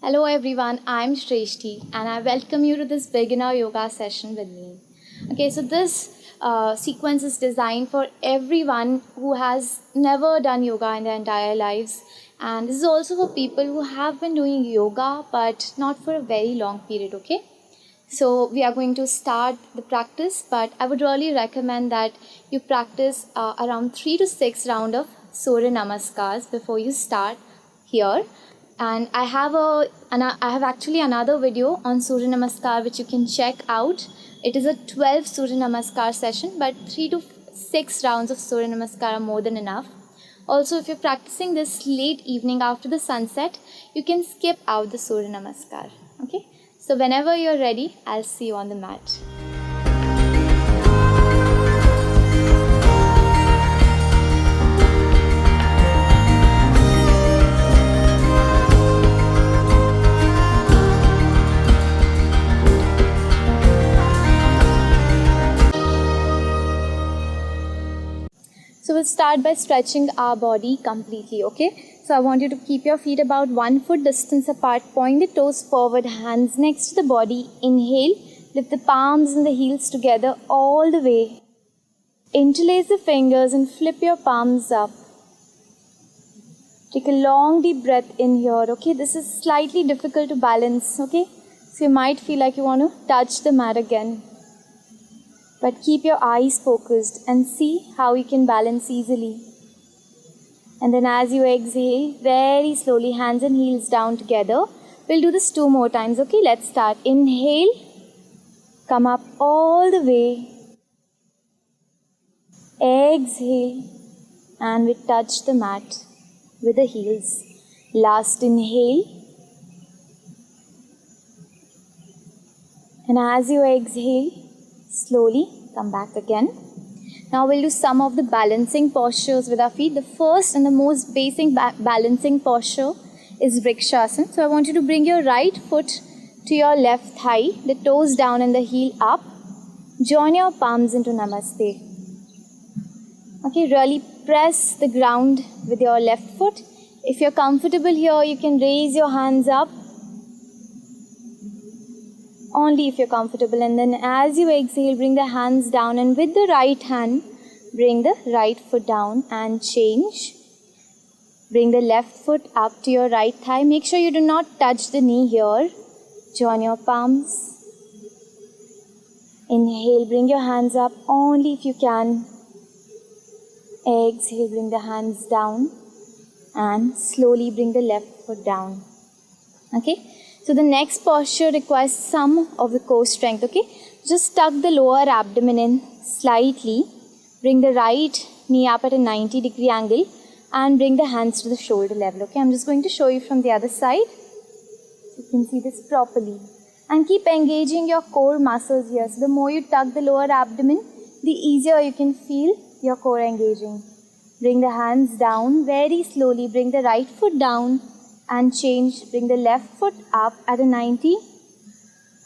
Hello everyone, I'm Shreshthi and I welcome you to this beginner yoga session with me. Okay, so this sequence is designed for everyone who has never done yoga in their entire lives, and this is also for people who have been doing yoga but not for a very long period, okay? So we are going to start the practice, but I would really recommend that you practice around 3 to 6 rounds of Surya Namaskars before you start here. And I have actually another video on Surya Namaskar which you can check out. It is a 12 Surya Namaskar session, but 3 to 6 rounds of Surya Namaskar are more than enough. Also, if you're practicing this late evening after the sunset, you can skip out the Surya Namaskar. Okay? So whenever you're ready, I'll see you on the mat. So we'll start by stretching our body completely, okay? So I want you to keep your feet about 1 foot distance apart, point the toes forward, hands next to the body. Inhale, lift the palms and the heels together all the way. Interlace the fingers and flip your palms up. Take a long deep breath in here, okay? This is slightly difficult to balance, okay? So you might feel like you want to touch the mat again. But keep your eyes focused and see how you can balance easily. And then as you exhale, very slowly, hands and heels down together. We'll do this 2 more times, okay? Let's start. Inhale, come up all the way. Exhale, and we touch the mat with the heels. Last inhale. And as you exhale, slowly come back again. Now we'll do some of the balancing postures with our feet. The first and the most basic balancing posture is Vrikshasana. So I want you to bring your right foot to your left thigh, the toes down and the heel up. Join your palms into Namaste. Okay, really press the ground with your left foot. If you're comfortable here, you can raise your hands up. Only if you're comfortable, and then as you exhale, bring the hands down, and with the right hand, bring the right foot down and change. Bring the left foot up to your right thigh. Make sure you do not touch the knee here. Join your palms. Inhale, bring your hands up only if you can. Exhale, bring the hands down and slowly bring the left foot down. Okay? So the next posture requires some of the core strength, okay? Just tuck the lower abdomen in slightly. Bring the right knee up at a 90-degree angle and bring the hands to the shoulder level, okay? I'm just going to show you from the other side. You can see this properly. And keep engaging your core muscles here. So the more you tuck the lower abdomen, the easier you can feel your core engaging. Bring the hands down very slowly. Bring the right foot down and change. Bring the left foot up at a 90.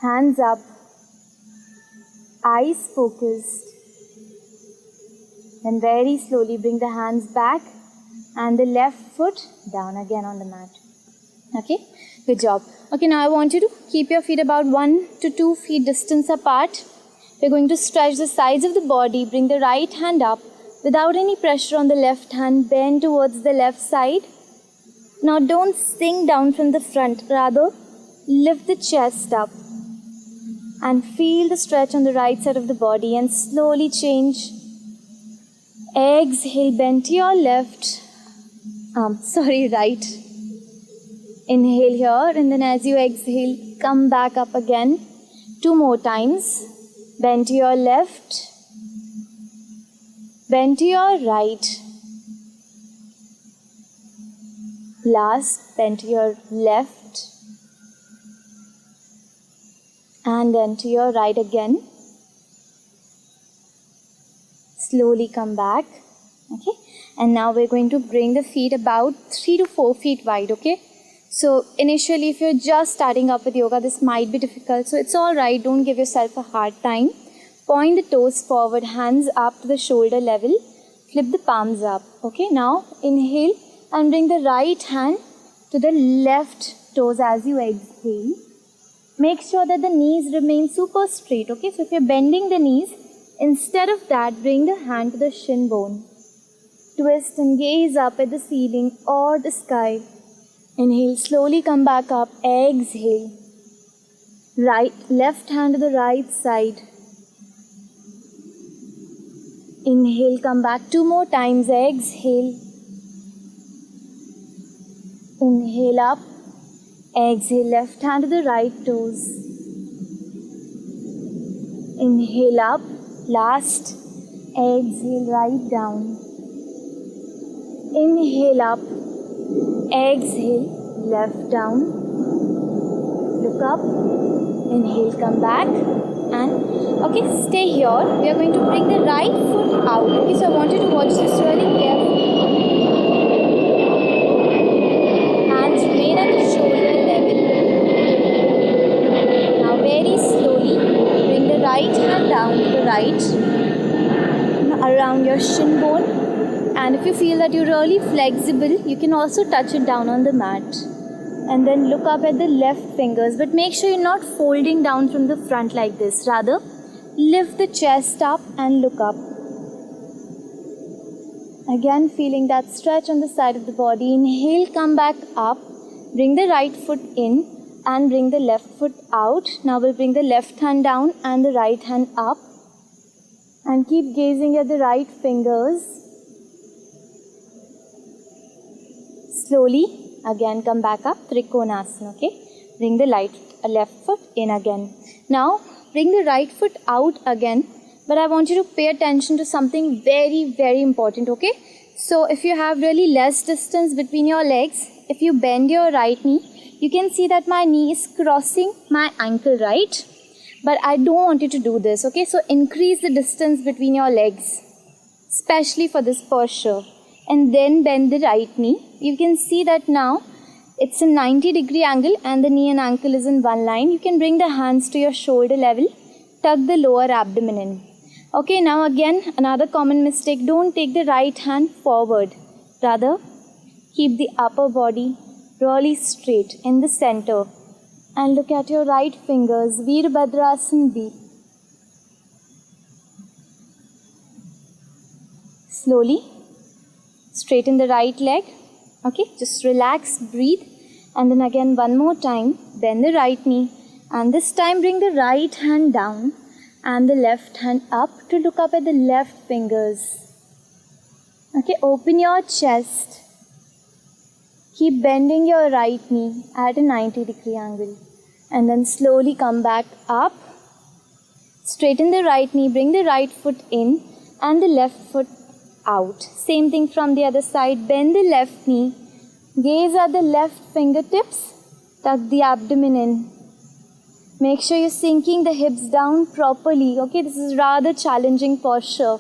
Hands up. Eyes focused. Then very slowly bring the hands back and the left foot down again on the mat. Okay, good job. Okay, now I want you to keep your feet about 1 to 2 feet distance apart. We're going to stretch the sides of the body. Bring the right hand up without any pressure on the left hand. Bend towards the left side. Now don't sink down from the front, rather lift the chest up and feel the stretch on the right side of the body and slowly change. Exhale, bend to your right. Inhale here, and then as you exhale, come back up again. 2 more times. Bend to your left, bend to your right. Last, bend to your left and then to your right again. Slowly come back. Okay, and now we're going to bring the feet about 3 to 4 feet wide. Okay, so initially if you're just starting up with yoga, this might be difficult, so it's all right. Don't give yourself a hard time. Point the toes forward, hands up to the shoulder level. Flip the palms up. Okay, now inhale and bring the right hand to the left toes as you exhale. Make sure that the knees remain super straight, okay? So if you're bending the knees, instead of that, bring the hand to the shin bone. Twist and gaze up at the ceiling or the sky. Inhale, slowly come back up. Exhale. Left hand to the right side. Inhale, come back 2 more times. Exhale. Inhale up. Exhale, left hand to the right toes. Inhale up. Last. Exhale, right down. Inhale up. Exhale, left down. Look up. Inhale, come back. And okay, stay here. We are going to bring the right foot out. Okay, so I want you to watch this really carefully. Hands remain at the shoulder level. Now very slowly bring the right hand down to the right, around your shin bone. And if you feel that you're really flexible, you can also touch it down on the mat. And then look up at the left fingers. But make sure you're not folding down from the front like this. Rather, lift the chest up and look up. Again, feeling that stretch on the side of the body. Inhale, come back up. Bring the right foot in and bring the left foot out. Now we'll bring the left hand down and the right hand up. And keep gazing at the right fingers. Slowly, again come back up, Trikonasana, okay? Bring the left foot in again. Now, bring the right foot out again, but I want you to pay attention to something very, very important, okay? So, if you have really less distance between your legs, if you bend your right knee, you can see that my knee is crossing my ankle, right? But I don't want you to do this, okay? So, increase the distance between your legs, especially for this posture. And then bend the right knee. You can see that now it's a 90-degree angle and the knee and ankle is in one line. You can bring the hands to your shoulder level. Tuck the lower abdomen in. Okay, now again, another common mistake. Don't take the right hand forward. Rather, keep the upper body really straight in the center. And look at your right fingers. Veerbhadrasana B. Slowly. Straighten the right leg. Okay, just relax, breathe. And then again one more time, bend the right knee. And this time bring the right hand down and the left hand up to look up at the left fingers. Okay, open your chest. Keep bending your right knee at a 90-degree angle. And then slowly come back up. Straighten the right knee, bring the right foot in and the left foot out. Same thing from the other side. Bend the left knee. Gaze at the left fingertips. Tuck the abdomen in. Make sure you're sinking the hips down properly. Okay, this is rather challenging posture.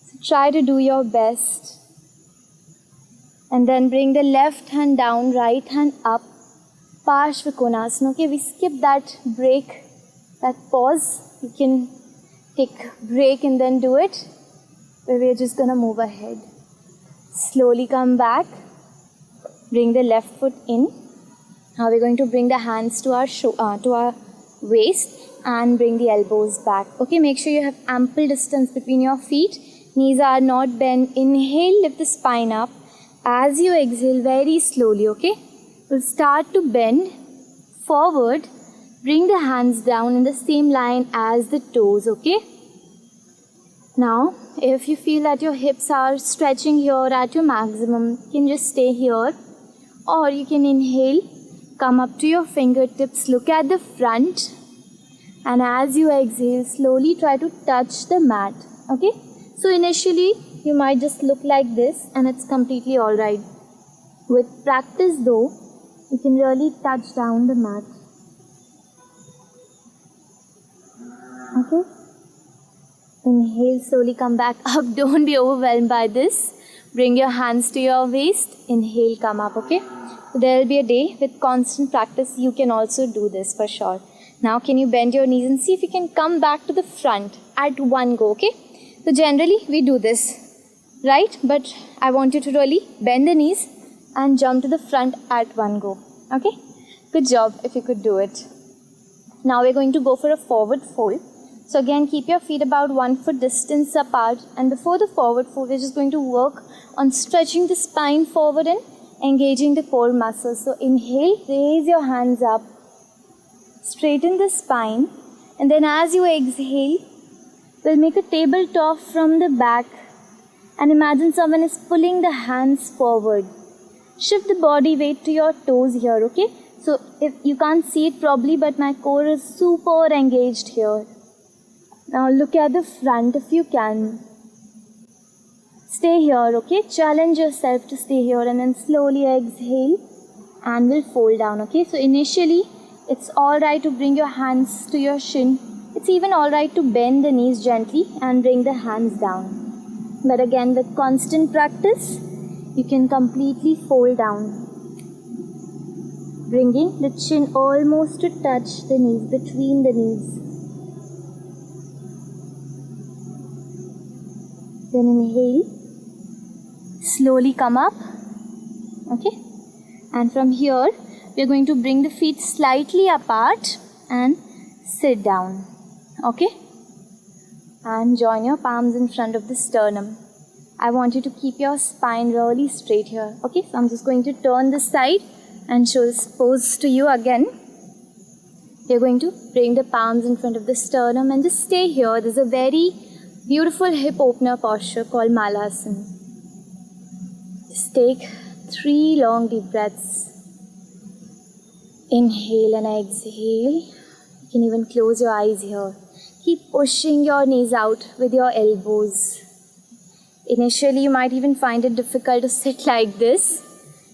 So try to do your best. And then bring the left hand down, right hand up. Parshvakonasana. Okay, we skip that break, that pause. You can take a break and then do it. Where we're just going to move ahead. Slowly come back. Bring the left foot in. Now we're going to bring the hands to our waist and bring the elbows back. Okay, make sure you have ample distance between your feet. Knees are not bent. Inhale, lift the spine up. As you exhale, very slowly, okay? We'll start to bend forward. Bring the hands down in the same line as the toes, okay? Now, if you feel that your hips are stretching here at your maximum, you can just stay here. Or you can inhale, come up to your fingertips, look at the front. And as you exhale, slowly try to touch the mat. Okay? So initially, you might just look like this and it's completely alright. With practice though, you can really touch down the mat. Okay? Inhale, slowly come back up. Don't be overwhelmed by this. Bring your hands to your waist. Inhale, come up, okay? There will be a day with constant practice. You can also do this for sure. Now, can you bend your knees and see if you can come back to the front at one go, okay? So, generally, we do this, right? But I want you to really bend the knees and jump to the front at one go. Okay? Good job if you could do it. Now we're going to go for a forward fold. So again, keep your feet about 1 foot distance apart, and before the forward fold, we're just going to work on stretching the spine forward and engaging the core muscles. So inhale, raise your hands up, straighten the spine, and then as you exhale, we'll make a tabletop from the back and imagine someone is pulling the hands forward. Shift the body weight to your toes here, okay? So if you can't see it probably, but my core is super engaged here. Now look at the front if you can. Stay here, okay? Challenge yourself to stay here and then slowly exhale and we'll fold down, okay? So initially, it's alright to bring your hands to your shin. It's even alright to bend the knees gently and bring the hands down. But again, with constant practice, you can completely fold down. Bringing the chin almost to touch the knees, between the knees. Then inhale, slowly come up, okay? And from here, we are going to bring the feet slightly apart and sit down, okay? And join your palms in front of the sternum. I want you to keep your spine really straight here, okay? So I'm just going to turn this side and show this pose to you again. You're going to bring the palms in front of the sternum and just stay here. There's a very beautiful hip opener posture called Malasana. Just take 3 long deep breaths. Inhale and exhale. You can even close your eyes here. Keep pushing your knees out with your elbows. Initially, you might even find it difficult to sit like this.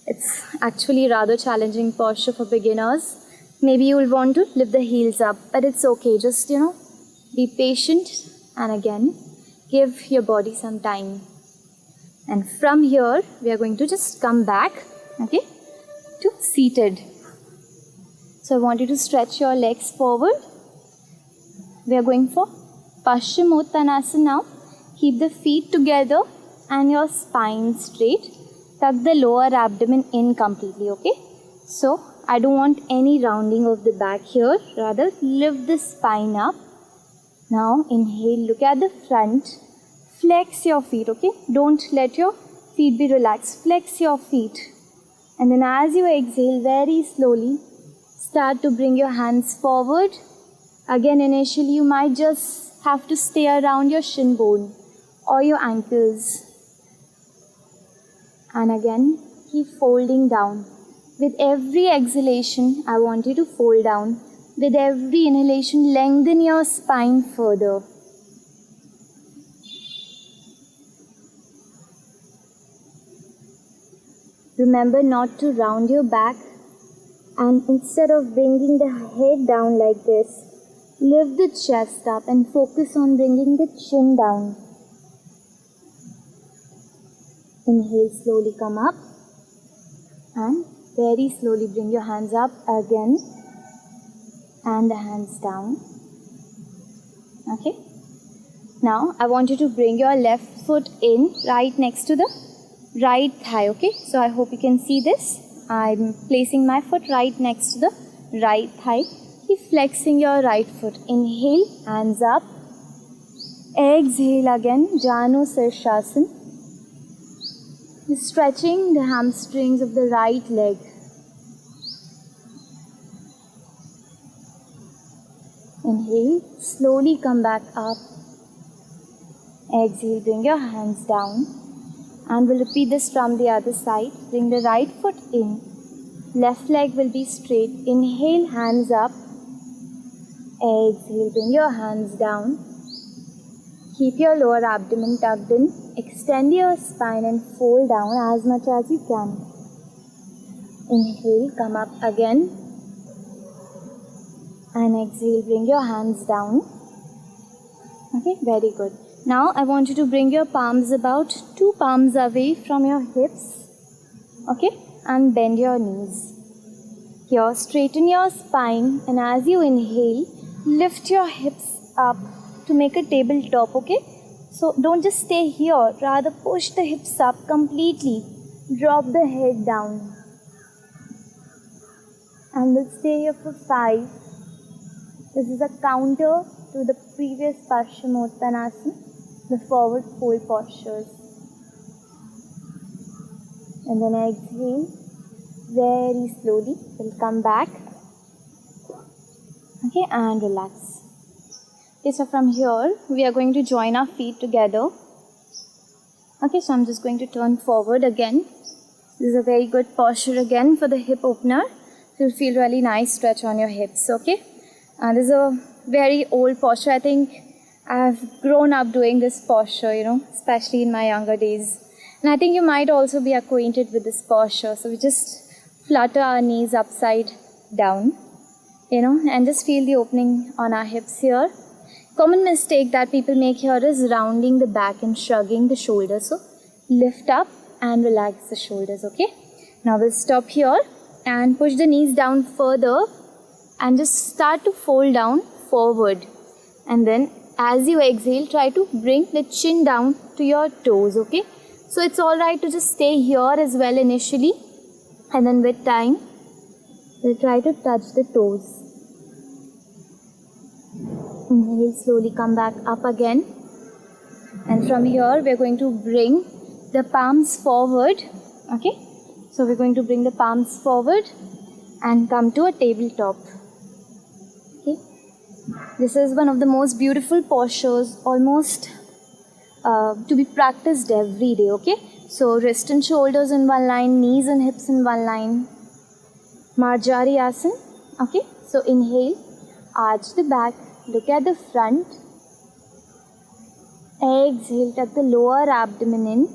It's actually rather challenging posture for beginners. Maybe you will want to lift the heels up, but it's okay. Just, be patient and again, give your body some time. And from here, we are going to just come back, okay, to seated. So I want you to stretch your legs forward. We are going for Paschimottanasana now. Keep the feet together and your spine straight. Tuck the lower abdomen in completely, okay? So I don't want any rounding of the back here. Rather, lift the spine up. Now inhale, look at the front. Flex your feet, okay? Don't let your feet be relaxed. Flex your feet. And then as you exhale, very slowly, start to bring your hands forward. Again, initially, you might just have to stay around your shin bone or your ankles. And again, keep folding down. With every exhalation, I want you to fold down. With every inhalation, lengthen your spine further. Remember not to round your back, and instead of bringing the head down like this, lift the chest up and focus on bringing the chin down. Inhale, slowly come up and very slowly bring your hands up again and the hands down. Okay. Now I want you to bring your left foot in right next to the right thigh. Okay. So I hope you can see this. I'm placing my foot right next to the right thigh. Keep flexing your right foot. Inhale, hands up. Exhale again, Janu Sirshasana. Stretching the hamstrings of the right leg. Inhale, slowly come back up. Exhale, bring your hands down. And we'll repeat this from the other side. Bring the right foot in. Left leg will be straight. Inhale, hands up. Exhale, bring your hands down. Keep your lower abdomen tucked in. Extend your spine and fold down as much as you can. Inhale, come up again. And exhale, bring your hands down. Okay, very good. Now I want you to bring your palms about 2 palms away from your hips. Okay, and bend your knees. Here, straighten your spine, and as you inhale, lift your hips up to make a tabletop, okay? So don't just stay here, rather push the hips up completely. Drop the head down. And we'll stay here for 5. This is a counter to the previous Paschimottanasana, the forward fold postures. And then exhale very slowly. We'll come back. Okay, and relax. Okay, so from here, we are going to join our feet together. Okay, so I'm just going to turn forward again. This is a very good posture again for the hip opener. You'll feel really nice stretch on your hips, okay? And this is a very old posture. I think I've grown up doing this posture, especially in my younger days. And I think you might also be acquainted with this posture. So we just flutter our knees upside down, and just feel the opening on our hips here. Common mistake that people make here is rounding the back and shrugging the shoulders. So lift up and relax the shoulders, okay? Now we'll stop here and push the knees down further and just start to fold down forward. And then as you exhale, try to bring the chin down to your toes, okay? So it's alright to just stay here as well initially, and then with time, we'll try to touch the toes. Inhale, slowly come back up again. And from here, we're going to bring the palms forward, okay? So we're going to bring the palms forward and come to a tabletop. Okay? This is one of the most beautiful postures, almost to be practiced every day, okay? So wrist and shoulders in one line, knees and hips in one line. Marjari Asana, okay? So inhale, arch the back, look at the front. Exhale, tuck the lower abdomen in,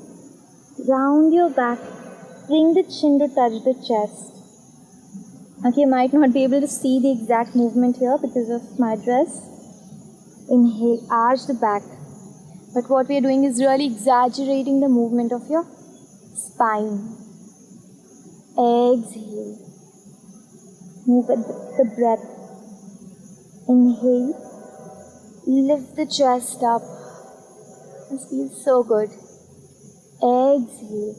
round your back, bring the chin to touch the chest. Okay, you might not be able to see the exact movement here because of my dress. Inhale, arch the back. But what we are doing is really exaggerating the movement of your spine. Exhale. Move with the breath. Inhale. Lift the chest up. This feels so good. Exhale.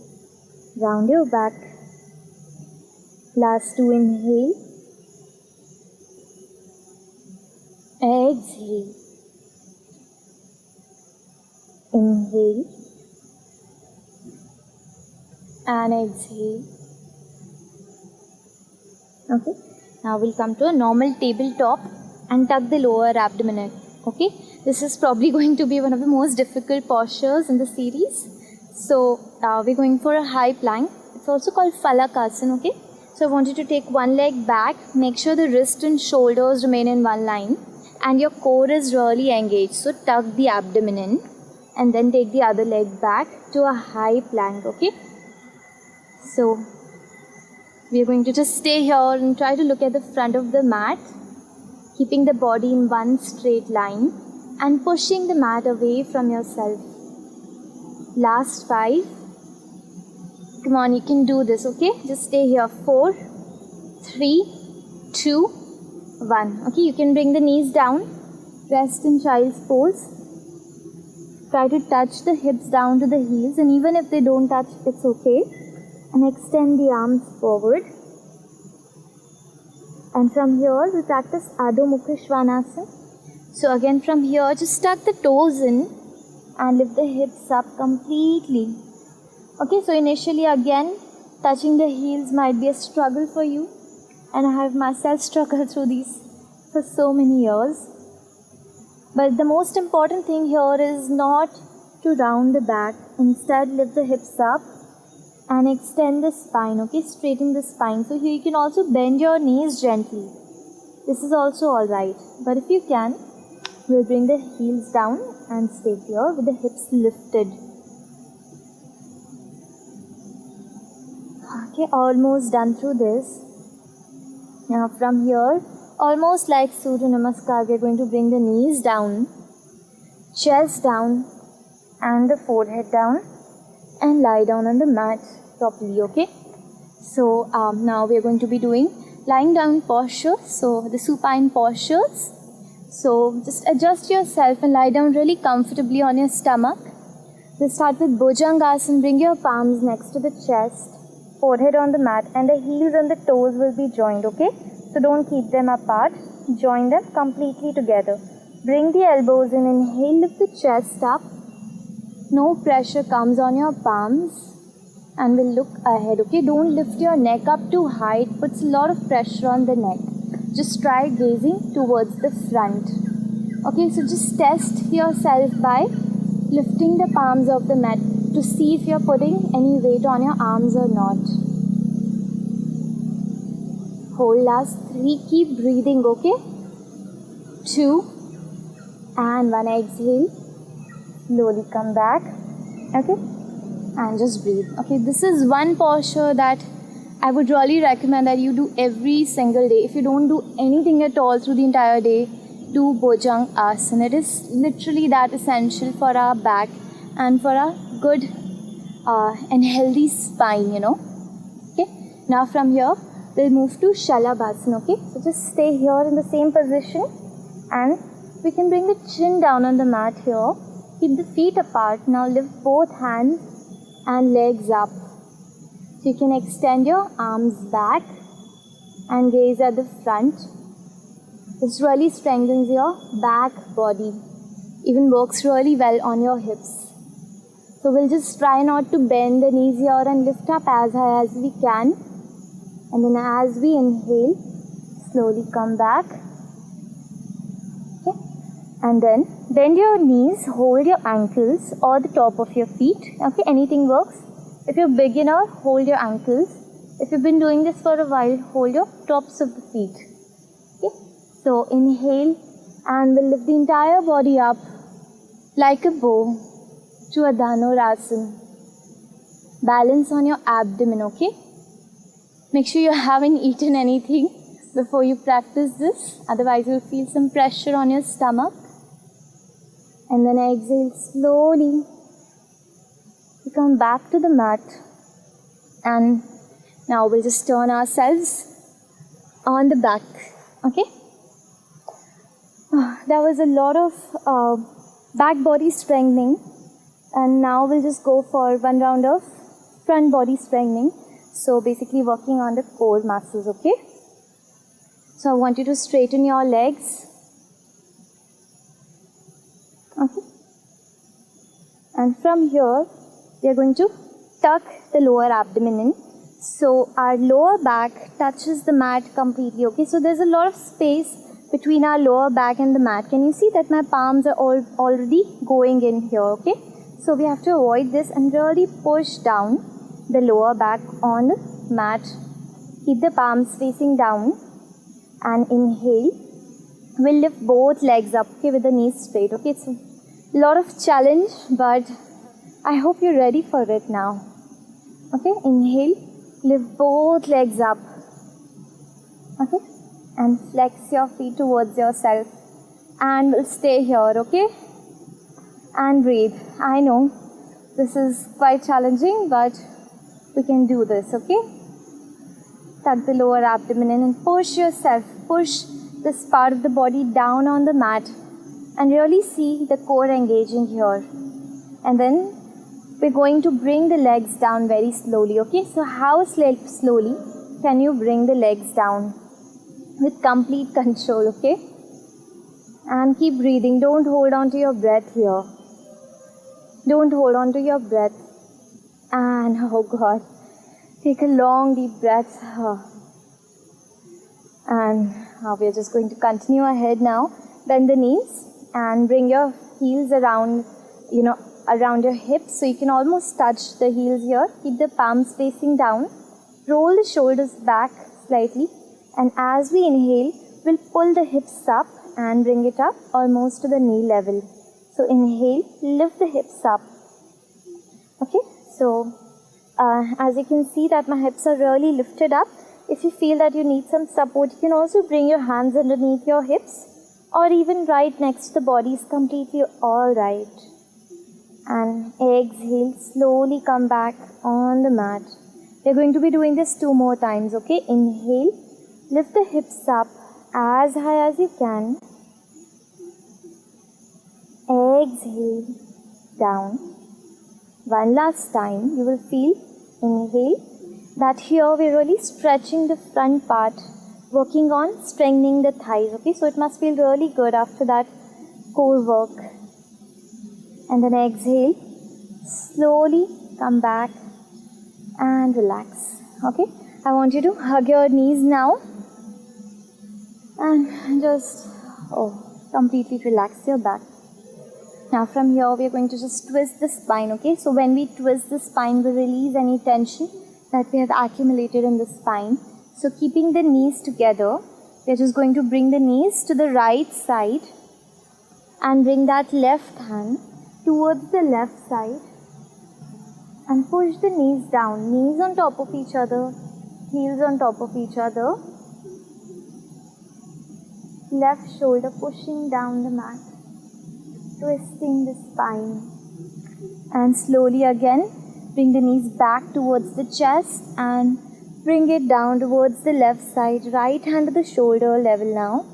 Round your back. Last 2 inhale. Exhale. Inhale. And exhale. Okay. Now we'll come to a normal tabletop and tuck the lower abdomen in. Okay. This is probably going to be one of the most difficult postures in the series. So we're going for a high plank. It's also called Falakasana, okay? So I want you to take one leg back, make sure the wrist and shoulders remain in one line and your core is really engaged. So tuck the abdomen in and then take the other leg back to a high plank, okay? So we are going to just stay here and try to look at the front of the mat, keeping the body in one straight line and pushing the mat away from yourself. Last 5. Come on, you can do this, okay? Just stay here. 4, 3, 2, 1. Okay, you can bring the knees down. Rest in child's pose. Try to touch the hips down to the heels, and even if they don't touch, it's okay. And extend the arms forward. And from here, we practice Adho Mukha Svanasana. So again, from here, just tuck the toes in and lift the hips up completely. Okay, so initially again, touching the heels might be a struggle for you. And I have myself struggled through these for so many years. But the most important thing here is not to round the back. Instead, lift the hips up and extend the spine, okay? Straighten the spine. So here you can also bend your knees gently. This is also alright. But if you can, we'll bring the heels down and stay here with the hips lifted. Okay, almost done through this. Now from here, almost like Surya Namaskar, we are going to bring the knees down, chest down and the forehead down and lie down on the mat properly, okay? So now we are going to be doing lying down posture, so the supine postures. So just adjust yourself and lie down really comfortably on your stomach. We'll start with Bhujangasana. Bring your palms next to the chest, forehead on the mat, and the heels and the toes will be joined, okay? So don't keep them apart. Join them completely together. Bring the elbows in. Inhale, lift the chest up. No pressure comes on your palms. And we'll look ahead, okay? Don't lift your neck up too high. It puts a lot of pressure on the neck. Just try gazing towards the front. Okay, so just test yourself by lifting the palms of the mat to see if you're putting any weight on your arms or not. Hold last 3. Keep breathing, okay? 2 and 1. Exhale. Slowly come back. Okay? And just breathe. Okay, this is one posture that I would really recommend that you do every single day. If you don't do anything at all through the entire day, do Bhujangasana. It is literally that essential for our back and for a good and healthy spine, you know. Okay, now from here we'll move to Shalabhasana. Okay, so just stay here in the same position and we can bring the chin down on the mat here. Keep the feet apart. Now lift both hands and legs up. So you can extend your arms back and gaze at the front. This really strengthens your back body. Even works really well on your hips. So we'll just try not to bend the knees here and lift up as high as we can. And then as we inhale, slowly come back. Okay. And then bend your knees, hold your ankles or the top of your feet. Okay, anything works. If you're beginner, hold your ankles. If you've been doing this for a while, hold your tops of the feet. Okay, so inhale and we'll lift the entire body up like a bow to a Dhanurasana. Balance on your abdomen, okay? Make sure you haven't eaten anything before you practice this. Otherwise, you'll feel some pressure on your stomach. And then exhale slowly. We come back to the mat. And now we'll just turn ourselves on the back. Okay? That was a lot of back body strengthening. And now we'll just go for one round of front body strengthening. So basically working on the core muscles, okay? So I want you to straighten your legs. Okay. And from here, we are going to tuck the lower abdomen in. So our lower back touches the mat completely, okay? So there's a lot of space between our lower back and the mat. Can you see that my palms are already going in here, okay? So we have to avoid this and really push down the lower back on the mat. Keep the palms facing down and inhale. We'll lift both legs up, okay, with the knees straight, okay? It's a lot of challenge, but I hope you're ready for it now. Okay, inhale, lift both legs up. Okay, and flex your feet towards yourself. And we'll stay here, okay? And breathe. I know this is quite challenging, but we can do this, okay? Tuck the lower abdomen in and push yourself. Push this part of the body down on the mat and really see the core engaging here. And then we're going to bring the legs down very slowly, okay? So how slowly can you bring the legs down? With complete control, okay? And keep breathing. Don't hold on to your breath here. Don't hold on to your breath. And oh God, take a long deep breath. And we're just going to continue ahead now. Bend the knees and bring your heels around, around your hips. So you can almost touch the heels here. Keep the palms facing down. Roll the shoulders back slightly. And as we inhale, we'll pull the hips up and bring it up almost to the knee level. So inhale, lift the hips up. Okay, so as you can see that my hips are really lifted up. If you feel that you need some support, you can also bring your hands underneath your hips or even right next to the body is completely alright. And exhale, slowly come back on the mat. We're going to be doing this 2 more times, okay? Inhale, lift the hips up as high as you can. Exhale, down. One last time, you will feel, inhale, that here we're really stretching the front part, working on strengthening the thighs, okay? So it must feel really good after that core work. And then exhale, slowly come back and relax, okay? I want you to hug your knees now and just, completely relax your back. Now from here we are going to just twist the spine, okay? So when we twist the spine, we release any tension that we have accumulated in the spine. So keeping the knees together, we are just going to bring the knees to the right side and bring that left hand towards the left side and push the knees down. Knees on top of each other, heels on top of each other. Left shoulder pushing down the mat, twisting the spine, and slowly again bring the knees back towards the chest and bring it down towards the left side. Right hand to the shoulder level now,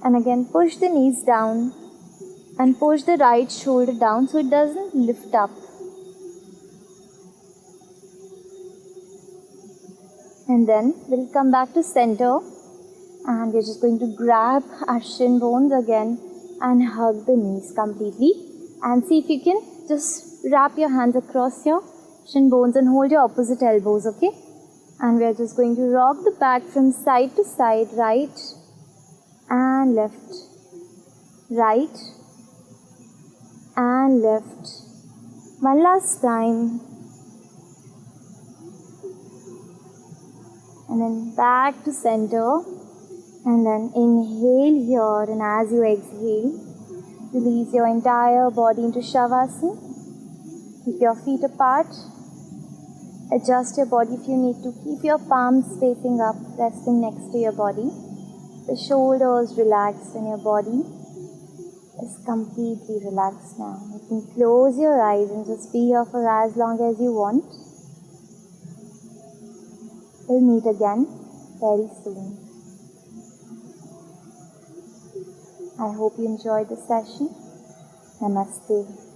and again push the knees down and push the right shoulder down so it doesn't lift up. And then we'll come back to center, and we're just going to grab our shin bones again and hug the knees completely. And see if you can just wrap your hands across your shin bones and hold your opposite elbows, okay? And we're just going to rock the back from side to side, right and left, right and left. One last time. And then back to center. And then inhale here, and as you exhale, release your entire body into Shavasana. Keep your feet apart. Adjust your body if you need to. Keep your palms facing up, resting next to your body. The shoulders relaxed and your body is completely relaxed now. You can close your eyes and just be here for as long as you want. We'll meet again very soon. I hope you enjoyed the session. Namaste.